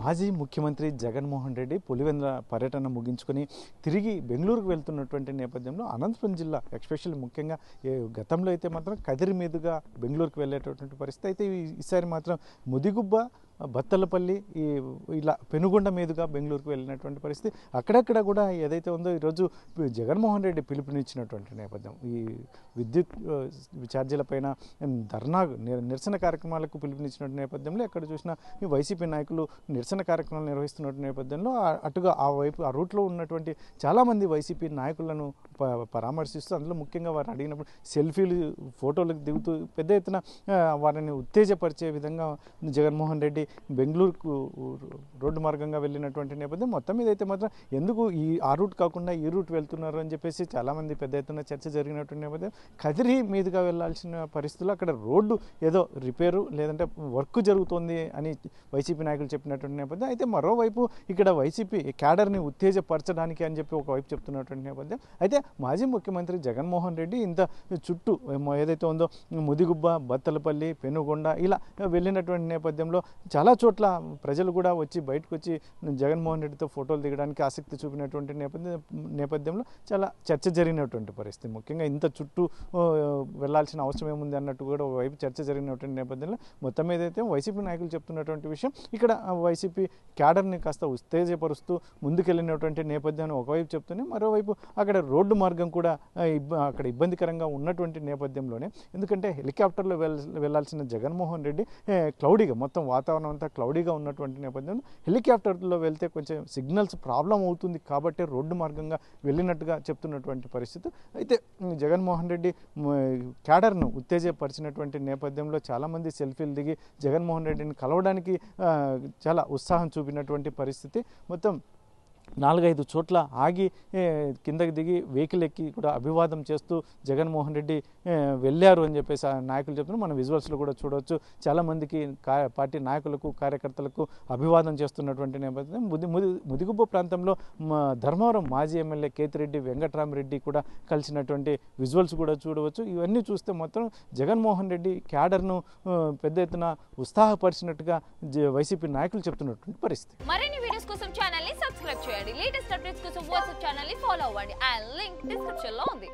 మాజీ ముఖ్యమంత్రి జగన్మోహన్ రెడ్డి పులివెందుల పర్యటన ముగించుకొని తిరిగి బెంగళూరుకు వెళ్తున్నటువంటి నేపథ్యంలో అనంతపురం జిల్లా ఎస్పెషల్లీ ముఖ్యంగా గతంలో అయితే మాత్రం కదిరి మీదుగా బెంగళూరుకు వెళ్ళేటటువంటి పరిస్థితి అయితే ఈసారి మాత్రం ముదిగుబ్బ బత్తలపల్లి ఇలా పెనుగొండ మీదుగా బెంగళూరుకు వెళ్ళినటువంటి పరిస్థితి అక్కడక్కడ కూడా ఏదైతే ఉందో ఈరోజు జగన్మోహన్ రెడ్డి పిలుపునిచ్చినటువంటి నేపథ్యం ఈ విద్యుత్ ఛార్జీల పైన ధర్నా నిరసన కార్యక్రమాలకు పిలుపునిచ్చినటువంటి నేపథ్యంలో ఎక్కడ చూసినా ఈ వైసీపీ నాయకులు నిరసన కార్యక్రమాలు నిర్వహిస్తున్న నేపథ్యంలో అటుగా ఆ వైపు ఆ రూట్లో ఉన్నటువంటి చాలామంది వైసీపీ నాయకులను పరామర్శిస్తూ అందులో ముఖ్యంగా వారు అడిగినప్పుడు సెల్ఫీలు ఫోటోలకు దిగుతూ పెద్ద ఎత్తున వారిని ఉత్తేజపరిచే విధంగా జగన్మోహన్ రెడ్డి బెంగళూరుకు రోడ్డు మార్గంగా వెళ్ళినటువంటి నేపథ్యం మొత్తం మీద అయితే మాత్రం ఎందుకు ఆ రూట్ కాకుండా ఈ రూట్ వెళ్తున్నారు అని చెప్పేసి చాలామంది పెద్ద ఎత్తున చర్చ జరిగినటువంటి నేపథ్యం కదిరి మీదుగా వెళ్లాల్సిన పరిస్థితుల్లో అక్కడ రోడ్డు ఏదో రిపేరు లేదంటే వర్క్ జరుగుతోంది అని వైసీపీ నాయకులు చెప్పినటువంటి నేపథ్యం అయితే మరోవైపు ఇక్కడ వైసీపీ క్యాడర్ని ఉత్తేజపరచడానికి అని చెప్పి ఒకవైపు చెప్తున్నటువంటి నేపథ్యం అయితే మాజీ ముఖ్యమంత్రి జగన్మోహన్ రెడ్డి ఇంత చుట్టూ ఏదైతే ఉందో ముదిగుబ్బ బత్తలపల్లి పెనుగొండ ఇలా వెళ్ళినటువంటి నేపథ్యంలో చాలా చోట్ల ప్రజలు కూడా వచ్చి బయటకు వచ్చి జగన్మోహన్ రెడ్డితో ఫోటోలు దిగడానికి ఆసక్తి చూపినటువంటి నేపథ్యంలో చాలా చర్చ జరిగినటువంటి పరిస్థితి ముఖ్యంగా ఇంత చుట్టూ వెళ్లాల్సిన అవసరం ఏముంది అన్నట్టు కూడా ఒకవైపు చర్చ జరిగినటువంటి నేపథ్యంలో మొత్తం ఏదైతే వైసీపీ నాయకులు చెప్తున్నటువంటి విషయం ఇక్కడ వైసీపీ క్యాడర్ని కాస్త ఉత్తేజపరుస్తూ ముందుకెళ్ళినటువంటి నేపథ్యాన్ని ఒకవైపు చెప్తూనే మరోవైపు అక్కడ రోడ్డు మార్గం కూడా అక్కడ ఇబ్బందికరంగా ఉన్నటువంటి నేపథ్యంలోనే ఎందుకంటే హెలికాప్టర్లో వెళ్లాల్సిన జగన్మోహన్ రెడ్డి క్లౌడీగా మొత్తం వాతావరణం అంతా క్లౌడీగా ఉన్నటువంటి నేపథ్యంలో హెలికాప్టర్లో వెళ్తే కొంచెం సిగ్నల్స్ ప్రాబ్లం అవుతుంది కాబట్టి రోడ్డు మార్గంగా వెళ్ళినట్టుగా చెప్తున్నటువంటి పరిస్థితి అయితే జగన్మోహన్ రెడ్డి క్యాడర్ను ఉత్తేజపరిచినటువంటి నేపథ్యంలో చాలామంది సెల్ఫీలు దిగి జగన్మోహన్ రెడ్డిని కలవడానికి చాలా ఉత్సాహం చూపినటువంటి పరిస్థితి మొత్తం 4-5 చోట్ల ఆగి కిందకి దిగి వెహికల్ ఎక్కి కూడా అభివాదం చేస్తూ జగన్మోహన్ రెడ్డి వెళ్ళారు అని చెప్పేసి నాయకులు చెప్తున్నారు మనం విజువల్స్లో కూడా చూడవచ్చు చాలామందికి పార్టీ నాయకులకు కార్యకర్తలకు అభివాదం చేస్తున్నటువంటి నేపథ్యం ముదిగుబ్బ ప్రాంతంలో ధర్మవరం మాజీ ఎమ్మెల్యే కేతిరెడ్డి వెంకటరామరెడ్డి కూడా కలిసినటువంటి విజువల్స్ కూడా చూడవచ్చు ఇవన్నీ చూస్తే మొత్తం జగన్మోహన్ రెడ్డి క్యాడర్ను పెద్ద ఎత్తున ఉత్సాహపరిచినట్టుగా వైసీపీ నాయకులు చెప్తున్నటువంటి పరిస్థితి. మరిన్ని వీడియోస్ కోసం ఛానల్ ని సబ్స్క్రైబ్ చేయండి. లేటెస్ట్ అప్డేట్స్ కోసం వాట్సాప్ ఛానల్ ని ఫాలో అవ్వండి. ఆ లింక్ డిస్క్రిప్షన్ లో ఉంది.